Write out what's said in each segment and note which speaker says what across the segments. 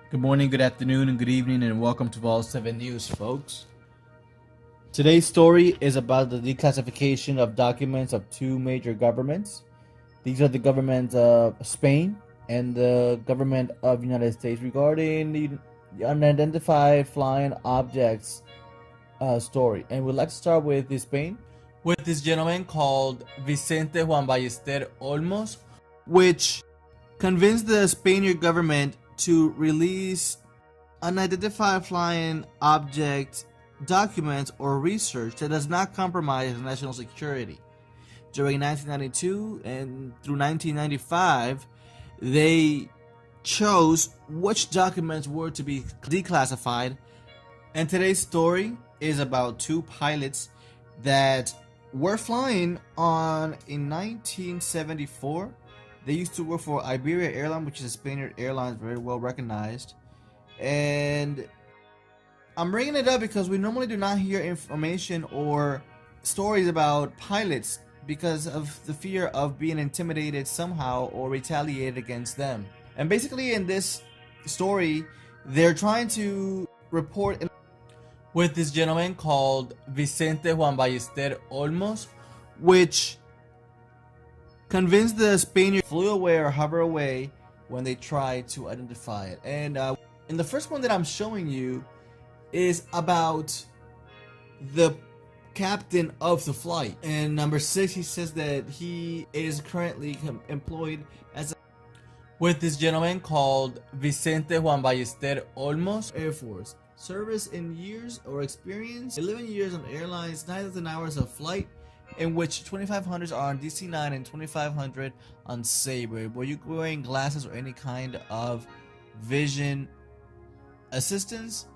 Speaker 1: Good morning, good afternoon, and good evening, and welcome to Vol 7 News, folks. Today's story is about the declassification of documents of two major governments. These are the government of Spain and the government of the United States regarding the unidentified flying objects story. And we'd like to start with Spain, with this gentleman called Vicente Juan Ballester Olmos, which convinced the Spaniard government to release unidentified flying object documents or research that does not compromise national security. During 1992 and through 1995, they chose which documents were to be declassified. And today's story is about two pilots that were flying in 1974. They used to work for Iberia Airline, which is a Spaniard airline, very well recognized. And I'm bringing it up because we normally do not hear information or stories about pilots because of the fear of being intimidated somehow or retaliated against them. And basically in this story, they're trying to report with this gentleman called Vicente Juan Ballester Olmos, which convinced the Spaniard flew away or hover away when they tried to identify it. And in the first one that I'm showing you is about the captain of the flight. And number 6, he says that he is currently employed as with this gentleman called Vicente Juan Ballester Olmos, Air Force. Service in years or experience, 11 years on airlines, 9,000 hours of flight, in which 2,500 are on DC-9 and 2,500 on Sabre. Were you wearing glasses or any kind of vision assistance?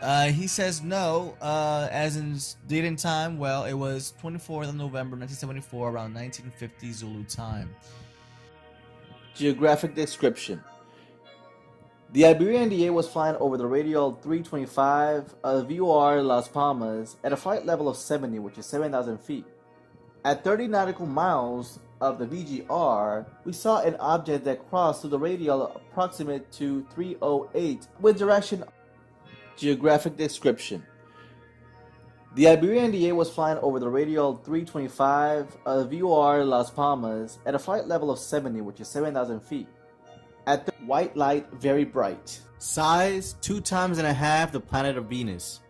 Speaker 1: He says no, as in date and time. Well, it was 24th of November 1974, around 1950 Zulu time. Geographic description. The Iberian DA was flying over the radial 325 of VOR Las Palmas at a flight level of 70, which is 7,000 feet. At 30 nautical miles of the VGR, we saw an object that crossed through the radial approximate to 308 with direction. Geographic description. The Iberian DA was flying over the radial 325 of VOR Las Palmas at a flight level of 70, which is 7,000 feet. At the white light, very bright. Size, 2 times and a half the planet of Venus.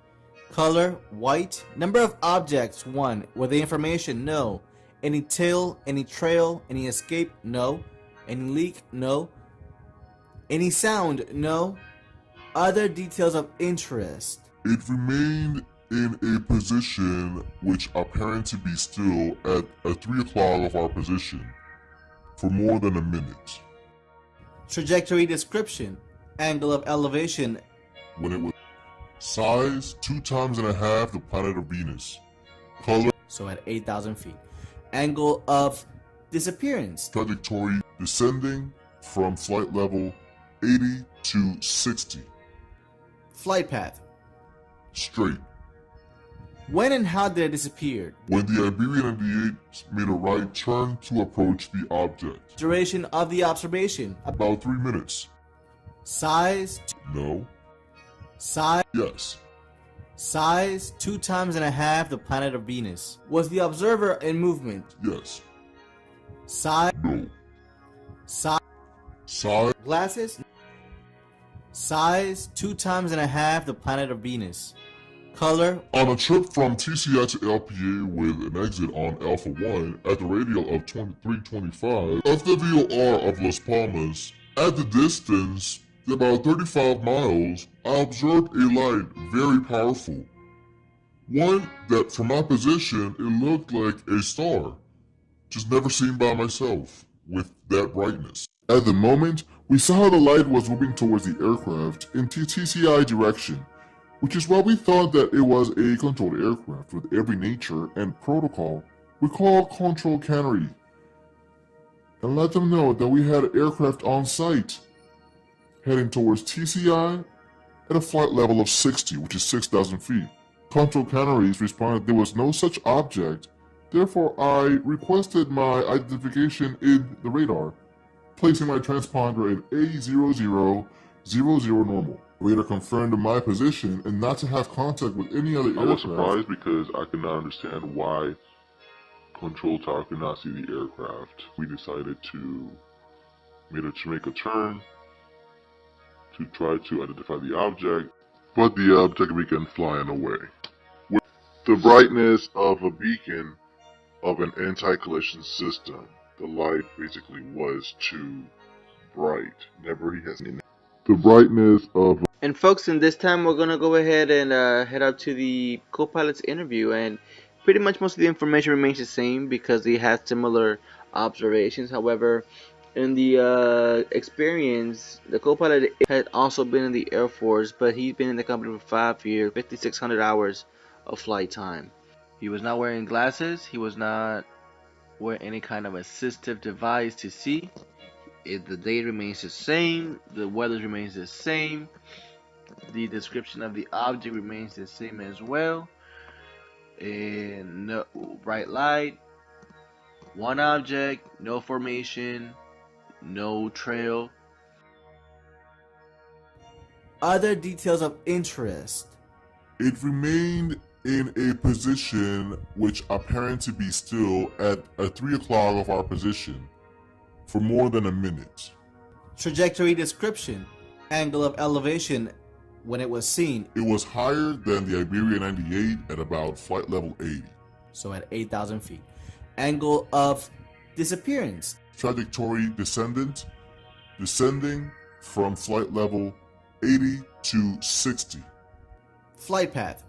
Speaker 1: Color, white. Number of objects, 1. With the information, no. Any tail, any trail, any escape, no. Any leak, no. Any sound, no. Other details of interest.
Speaker 2: It remained in a position which appeared to be still at 3 o'clock of our position for more than a minute.
Speaker 1: Trajectory description. Angle of elevation.
Speaker 2: When it was size, 2 times and a half the planet of Venus. Color,
Speaker 1: so at 8,000 feet. Angle of disappearance.
Speaker 2: trajectory descending from flight level 80 to 60.
Speaker 1: Flight path.
Speaker 2: Straight.
Speaker 1: When and how did it disappear?
Speaker 2: When the Iberian NDA made a right turn to approach the object.
Speaker 1: Duration of the observation.
Speaker 2: About 3 minutes.
Speaker 1: Size.
Speaker 2: No.
Speaker 1: Size.
Speaker 2: Yes.
Speaker 1: Size, 2 times and a half the planet of Venus. Was the observer in movement?
Speaker 2: Yes.
Speaker 1: Size.
Speaker 2: No.
Speaker 1: Size.
Speaker 2: Size.
Speaker 1: Glasses. Size, 2 times and a half the planet of Venus. Color.
Speaker 2: On a trip from TCI to LPA with an exit on Alpha 1 at the radial of 2325 of the VOR of Las Palmas, at the distance about 35 miles, I observed a light very powerful. One that from my position it looked like a star, just never seen by myself with that brightness. At the moment, we saw how the light was moving towards the aircraft in TCI direction, which is why we thought that it was a controlled aircraft with every nature and protocol we call control cannery, and let them know that we had aircraft on site heading towards TCI at a flight level of 60, which is 6,000 feet. Control canneries responded there was no such object, therefore I requested my identification in the radar, placing my transponder at A00 00 normal. Radar confirmed my position and not to have contact with any other aircraft. I was surprised because I could not understand why control tower could not see the aircraft. We decided to make a turn to try to identify the object, but the object began flying away. With the brightness of a beacon of an anti-collision system, the light basically was too bright. Never he has seen the brightness of.
Speaker 1: And folks, in this time we're gonna go ahead and head up to the co-pilot's interview, and pretty much most of the information remains the same because they had similar observations. However, in the experience, the co-pilot had also been in the Air Force, but he's been in the company for 5 years, 5,600 hours of flight time. He was not wearing glasses. He was not wearing any kind of assistive device to see. The date remains the same. The weather remains the same. The description of the object remains the same as well. And no bright light, one object, no formation, no trail. Other details of interest.
Speaker 2: It remained in a position which appeared to be still at 3 o'clock of our position for more than a minute.
Speaker 1: Trajectory description. Angle of elevation when it was seen.
Speaker 2: It was higher than the Iberia 98 at about flight level 80.
Speaker 1: So at 8,000 feet. Angle of disappearance.
Speaker 2: Trajectory descending from flight level 80 to 60.
Speaker 1: Flight path.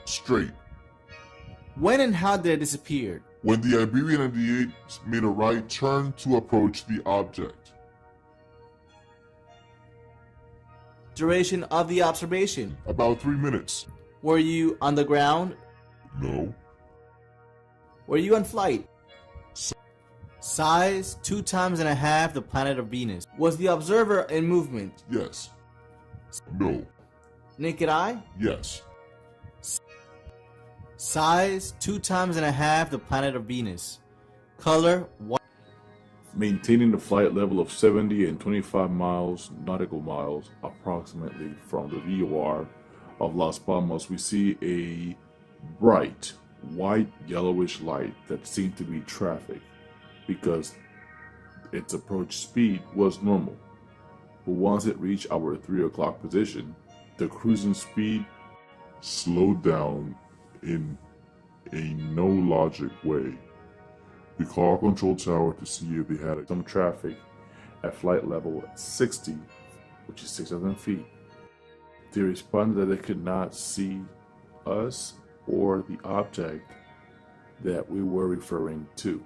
Speaker 2: Straight.
Speaker 1: When and how did it disappear?
Speaker 2: When the Iberia 98 made a right turn to approach the object.
Speaker 1: Duration of the observation.
Speaker 2: About 3 minutes.
Speaker 1: Were you on the ground?
Speaker 2: No.
Speaker 1: Were you on flight? Size 2.5 times the planet of Venus. Was the observer in movement?
Speaker 2: Yes. No.
Speaker 1: Naked eye?
Speaker 2: Yes.
Speaker 1: Size 2.5 times the planet of Venus. Color white.
Speaker 3: Maintaining the flight level of 70 and 25 miles nautical miles approximately from the VOR of Las Palmas, we see a bright white yellowish light that seemed to be traffic because its approach speed was normal. But once it reached our 3 o'clock position, the cruising speed slowed down in a no logic way. We called control tower to see if they had some traffic at flight level 60, which is 6,000 feet. They responded that they could not see us or the object that we were referring to.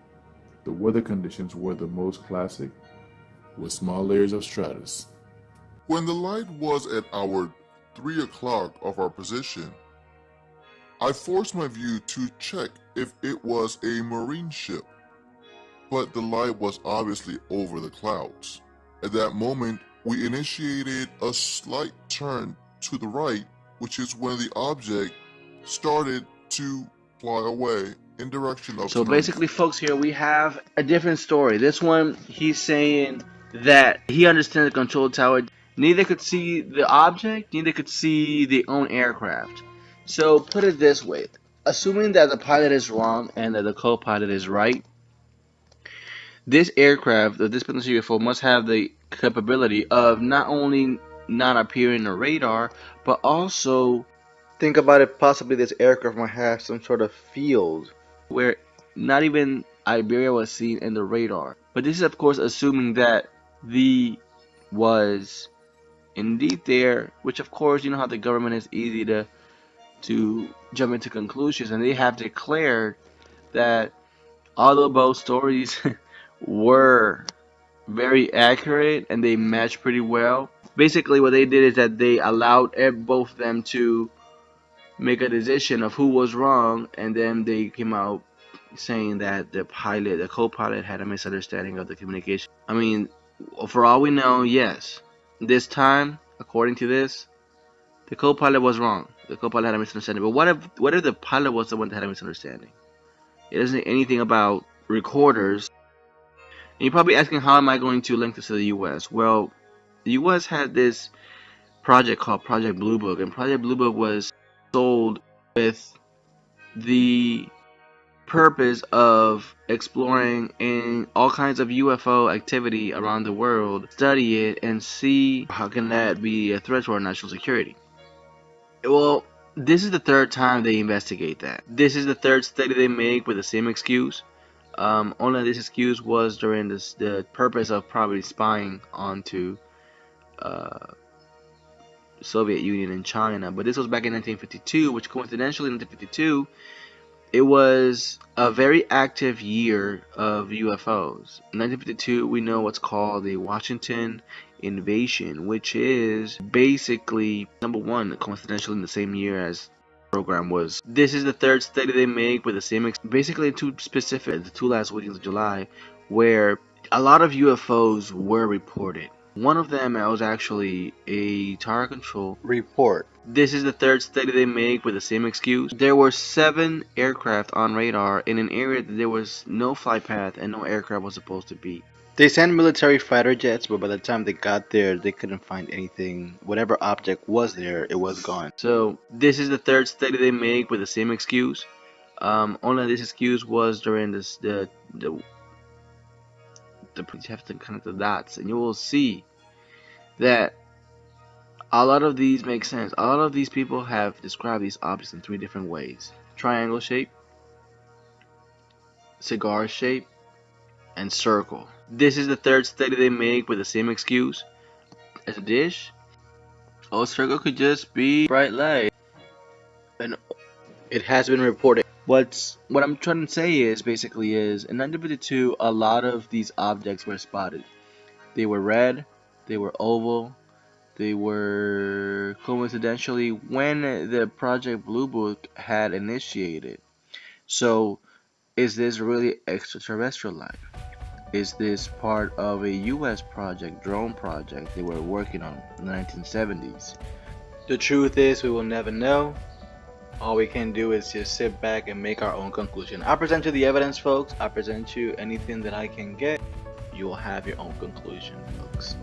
Speaker 3: The weather conditions were the most classic, with small layers of stratus.
Speaker 2: When the light was at our 3 o'clock of our position, I forced my view to check if it was a marine ship, but the light was obviously over the clouds. At that moment, we initiated a slight turn to the right, which is when the object started to fly away in direction of.
Speaker 1: So basically, folks, here we have a different story. This one, he's saying that he understands the control tower. Neither could see the object, neither could see their own aircraft. So put it this way, assuming that the pilot is wrong and that the co-pilot is right, this aircraft, or this potential UFO, must have the capability of not only not appearing in the radar, but also think about it, possibly this aircraft might have some sort of field where not even Iberia was seen in the radar. But this is of course assuming that the was indeed there, which of course you know how the government is easy to jump into conclusions, and they have declared that although both stories were very accurate and they matched pretty well, basically what they did is that they allowed both of them to make a decision of who was wrong, and then they came out saying that the co-pilot had a misunderstanding of the communication. I mean, for all we know, yes, this time, according to this, the co-pilot was wrong. The co-pilot had a misunderstanding. But what if the pilot was the one that had a misunderstanding? It doesn't say anything about recorders. And you're probably asking, how am I going to link this to the U.S.? Well, the U.S. had this project called Project Blue Book, and Project Blue Book was sold with the purpose of exploring in all kinds of UFO activity around the world, study it, and see how can that be a threat to our national security. Well, this is the third time they investigate that. This is the third study they make with the same excuse. Only this excuse was during the purpose of probably spying onto Soviet Union and China. But this was back in 1952, which coincidentally in 1952, it was a very active year of UFOs. In 1952, we know what's called the Washington invasion, which is basically number one, coincidentally in the same year as the program was. This is the third study they make with the same, basically two specific, the two last weekends of July, where a lot of UFOs were reported. One of them was actually a tower control report. This is the third study they make with the same excuse. There were 7 aircraft on radar in an area that there was no flight path and no aircraft was supposed to be. They sent military fighter jets, but by the time they got there, they couldn't find anything. Whatever object was there, it was gone. So this is the third study they make with the same excuse. Only this excuse was during the you have to connect the dots, and you will see that a lot of these make sense. A lot of these people have described these objects in 3 different ways: triangle shape, cigar shape, and circle. This is the third study they make with the same excuse as a dish. Oh, circle could just be bright light, and it has been reported. What I'm trying to say is basically is in 1952, a lot of these objects were spotted. They were red, they were oval, they were coincidentally when the Project Blue Book had initiated. So, is this really extraterrestrial life? Is this part of a US project, drone project they were working on in the 1970s? The truth is, we will never know. All we can do is just sit back and make our own conclusion. I present you the evidence, folks. I present you anything that I can get. You will have your own conclusion, folks.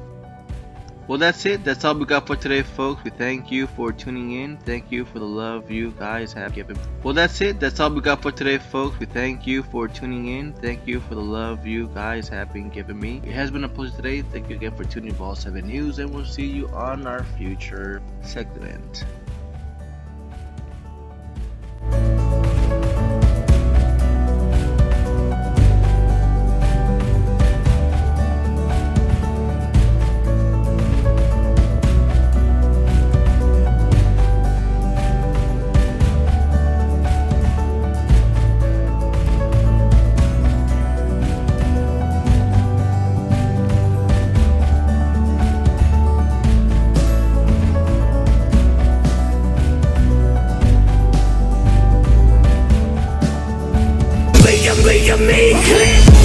Speaker 1: Well, that's it. That's all we got for today, folks. We thank you for tuning in. Thank you for the love you guys have given. Well, that's it. That's all we got for today, folks. We thank you for tuning in. Thank you for the love you guys have been giving me. It has been a pleasure today. Thank you again for tuning in Ball 7 News, and we'll see you on our future segment.
Speaker 4: Make it